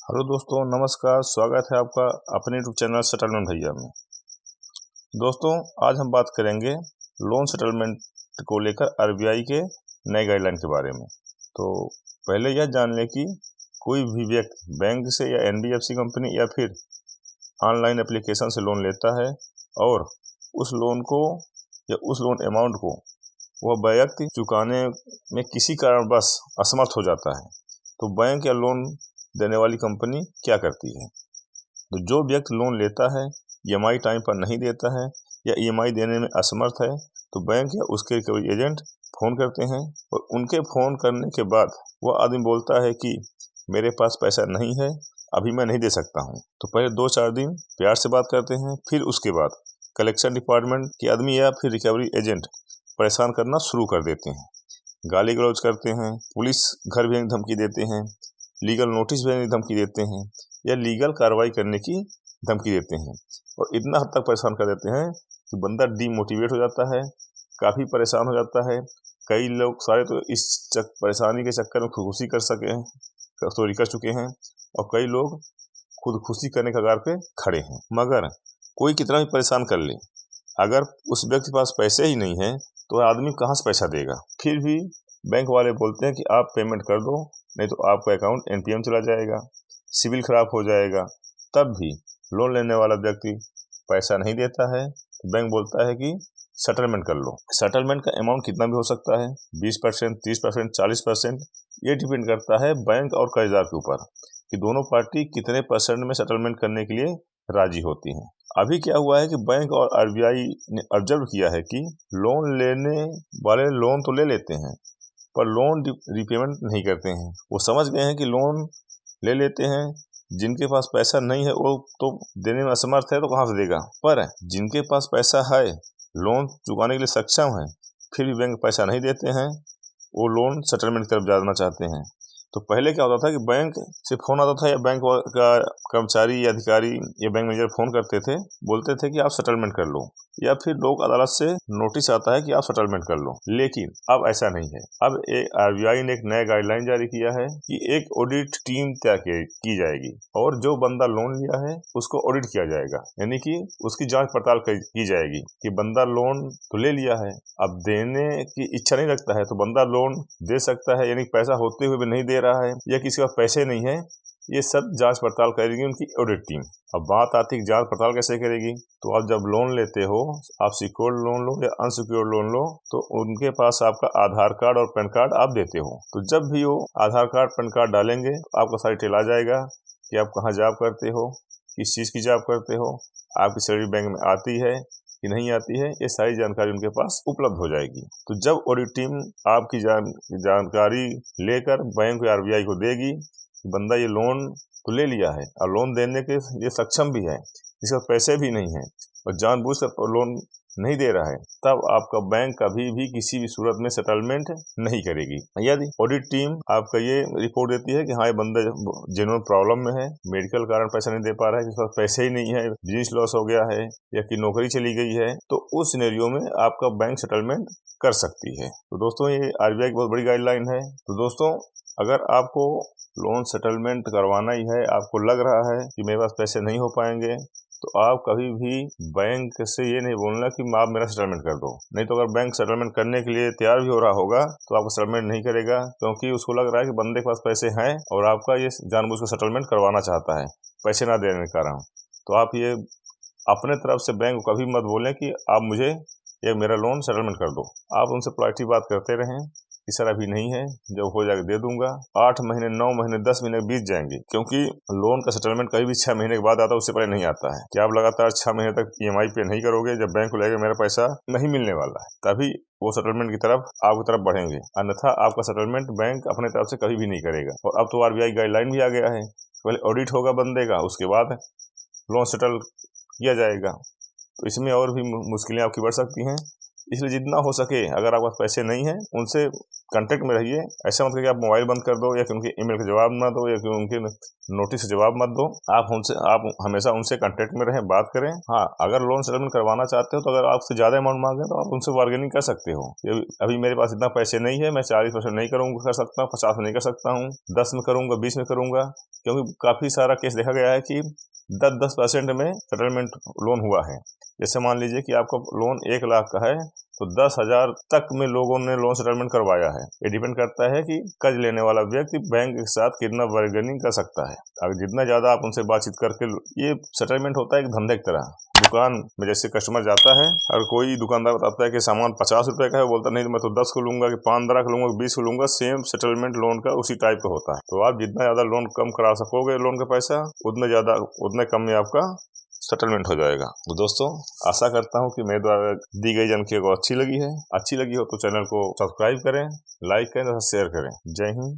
Hello दोस्तों, नमस्कार। स्वागत है आपका अपने यूट्यूब चैनल सेटलमेंट भैया में। दोस्तों, आज हम बात करेंगे लोन सेटलमेंट को लेकर आरबीआई के नए गाइडलाइन के बारे में। तो पहले यह जान लें कि कोई भी व्यक्ति बैंक से या एनबीएफसी कंपनी या फिर ऑनलाइन एप्लीकेशन से लोन लेता है और उस लोन को या उस लोन अमाउंट को वह व्यक्ति चुकाने में किसी कारणवश असमर्थ हो जाता है, तो बैंक या लोन देने वाली कंपनी क्या करती है। तो जो व्यक्ति लोन लेता है, ईएमआई टाइम पर नहीं देता है या ईएमआई देने में असमर्थ है, तो बैंक या उसके रिकवरी एजेंट फ़ोन करते हैं और उनके फ़ोन करने के बाद वह आदमी बोलता है कि मेरे पास पैसा नहीं है, अभी मैं नहीं दे सकता हूँ। तो पहले 2-4 दिन प्यार से बात करते हैं, फिर उसके बाद कलेक्शन डिपार्टमेंट के आदमी या फिर रिकवरी एजेंट परेशान करना शुरू कर देते हैं, गाली गलौज करते हैं, पुलिस घर भेजने की धमकी देते हैं, लीगल नोटिस भेजने की धमकी देते हैं या लीगल कार्रवाई करने की धमकी देते हैं और इतना हद तक परेशान कर देते हैं कि बंदा डीमोटिवेट हो जाता है, काफ़ी परेशान हो जाता है। कई लोग सारे तो इस परेशानी के चक्कर में खुदकुशी कर चुके हैं और कई लोग खुदकुशी करने के कगार पे खड़े हैं। मगर कोई कितना भी परेशान कर ले, अगर उस व्यक्ति के पास पैसे ही नहीं है तो आदमी कहाँ से पैसा देगा। फिर भी बैंक वाले बोलते हैं कि आप पेमेंट कर दो, नहीं तो आपका अकाउंट एनपीएम चला जाएगा, सिविल खराब हो जाएगा। तब भी लोन लेने वाला व्यक्ति पैसा नहीं देता है तो बैंक बोलता है कि सेटलमेंट कर लो। सेटलमेंट का अमाउंट कितना भी हो सकता है, 20%, 30%, 40%। ये डिपेंड करता है बैंक और कर्जदार के ऊपर कि दोनों पार्टी कितने परसेंट में सेटलमेंट करने के लिए राजी होती हैं। अभी क्या हुआ है कि बैंक और आरबीआई ने ऑब्जर्व किया है कि लोन लेने वाले लोन तो ले लेते हैं पर लोन रिपेमेंट नहीं करते हैं। वो समझ गए हैं कि लोन ले लेते हैं, जिनके पास पैसा नहीं है वो तो देने में असमर्थ है, तो कहाँ से देगा। पर जिनके पास पैसा है, लोन चुकाने के लिए सक्षम है, फिर भी बैंक पैसा नहीं देते हैं, वो लोन सेटलमेंट की तरफ जाना चाहते हैं। तो पहले क्या होता था कि बैंक से फ़ोन आता था या बैंक का कर्मचारी या अधिकारी या बैंक मैनेजर फ़ोन करते थे, बोलते थे कि आप सेटलमेंट कर लो, या फिर लोक अदालत से नोटिस आता है कि आप सेटलमेंट कर लो। लेकिन अब ऐसा नहीं है। अब आरबीआई ने एक नया गाइडलाइन जारी किया है कि एक ऑडिट टीम तय की जाएगी और जो बंदा लोन लिया है उसको ऑडिट किया जाएगा, यानी कि उसकी जांच पड़ताल की जाएगी कि बंदा लोन तो ले लिया है, अब देने की इच्छा नहीं रखता है तो बंदा लोन दे सकता है, यानी पैसा होते हुए भी नहीं दे रहा है या किसी का पैसे नहीं है। ये सब जांच पड़ताल करेगी उनकी ऑडिट टीम। अब बात आती है कि जांच पड़ताल कैसे करेगी। तो आप जब लोन लेते हो, आप सिक्योर्ड लोन लो या अनसिक्योर्ड लोन लो, तो उनके पास आपका आधार कार्ड और पैन कार्ड आप देते हो। तो जब भी वो आधार कार्ड पैन कार्ड डालेंगे तो आपका सारी डिटेल आ जाएगा कि आप कहाँ जॉब करते हो, किस चीज़ की जॉब करते हो, आपकी सैलरी बैंक में आती है कि नहीं आती है, ये सारी जानकारी उनके पास उपलब्ध हो जाएगी। तो जब ऑडिट टीम आपकी जानकारी लेकर बैंक या आरबीआई को देगी कि बंदा ये लोन तो ले लिया है और लोन देने के ये सक्षम भी है, इसका पैसे भी नहीं है और जानबूझकर लोन नहीं दे रहा है, तब आपका बैंक कभी भी किसी भी सूरत में सेटलमेंट नहीं करेगी। यदि ऑडिट टीम आपका ये रिपोर्ट देती है कि हाँ, ये बंदा जेन्युइन प्रॉब्लम में है, मेडिकल कारण पैसा नहीं दे पा रहा है, किसी पास पैसे ही नहीं है, बिजनेस लॉस हो गया है या कि नौकरी चली गई है, तो उस सिनेरियो में आपका बैंक सेटलमेंट कर सकती है। तो दोस्तों, ये आरबीआई की बहुत बड़ी गाइडलाइन है। तो दोस्तों, अगर आपको लोन सेटलमेंट करवाना ही है, आपको लग रहा है कि मेरे पास पैसे नहीं हो पाएंगे, तो आप कभी भी बैंक से ये नहीं बोलना कि आप मेरा सेटलमेंट कर दो। नहीं तो अगर बैंक सेटलमेंट करने के लिए तैयार भी हो रहा होगा तो आपको सेटलमेंट नहीं करेगा, क्योंकि उसको लग रहा है कि बंदे के पास पैसे हैं और आपका ये जानबूझ कर सेटलमेंट करवाना चाहता है पैसे ना देने के कारण। तो आप ये अपने तरफ से बैंक को कभी मत बोलें कि आप मुझे ये मेरा लोन सेटलमेंट कर दो। आप उनसे पोलाइटली बात करते रहें कि सर अभी नहीं है, जब हो जाएगा दे दूंगा। 8 महीने, 9 महीने, 10 महीने बीत जाएंगे, क्योंकि लोन का सेटलमेंट कभी भी 6 महीने के बाद आता है, उससे पहले नहीं आता है। कि आप लगातार 6 महीने तक ईएमआई पे नहीं करोगे, जब बैंक को लगेगा मेरा पैसा नहीं मिलने वाला है, तभी वो सेटलमेंट की तरफ आपकी तरफ बढ़ेंगे, अन्यथा आपका सेटलमेंट बैंक अपने तरफ से कभी भी नहीं करेगा। और अब तो आरबीआई गाइडलाइन भी आ गया है, पहले ऑडिट होगा बंदे का, उसके बाद लोन सेटल किया जाएगा। तो इसमें और भी मुश्किलें आपकी बढ़ सकती हैं। इसलिए जितना हो सके अगर आपके पास पैसे नहीं है उनसे कांटेक्ट में रहिए। ऐसा मत कि आप मोबाइल बंद कर दो या कि उनके ईमेल का जवाब ना दो या कि उनके नोटिस का जवाब मत दो। आप हमेशा उनसे कांटेक्ट में रहें, बात करें। हाँ, अगर लोन सेटलमेंट करवाना चाहते हो तो अगर आपसे ज़्यादा अमाउंट मांगे तो आप उनसे बार्गेनिंग कर सकते हो। अभी मेरे पास इतना पैसे नहीं है, मैं 40% नहीं कर सकता हूँ, 50 नहीं कर सकता हूँ, 10 में करूँगा, 20 में करूँगा, क्योंकि काफ़ी सारा केस देखा गया है कि 10% में सेटलमेंट लोन हुआ है। जैसे मान लीजिए कि आपका लोन 1 लाख का है तो 10,000 तक में लोगों ने लोन सेटलमेंट करवाया है। ये डिपेंड करता है कि कर्ज लेने वाला व्यक्ति बैंक के साथ कितना बार्गेनिंग कर सकता है। अगर जितना ज़्यादा आप उनसे बातचीत करके, ये सेटलमेंट होता है एक धंधे की तरह। दुकान में जैसे कस्टमर जाता है और कोई दुकानदार बताता है कि सामान 50 रुपए का है, बोलता नहीं तो मैं तो 10 को लूंगा, कि 15 का लूंगा, 20 को लूंगा। सेम सेटलमेंट लोन का उसी टाइप का होता है। तो आप जितना ज़्यादा लोन कम करा सकोगे लोन का पैसा, उतने कम में आपका सेटलमेंट हो जाएगा। तो दोस्तों, आशा करता हूँ कि मेरे द्वारा दी गई जानकारी को अच्छी लगी हो तो चैनल को सब्सक्राइब करें, लाइक करें तथा शेयर करें। जय हिंद।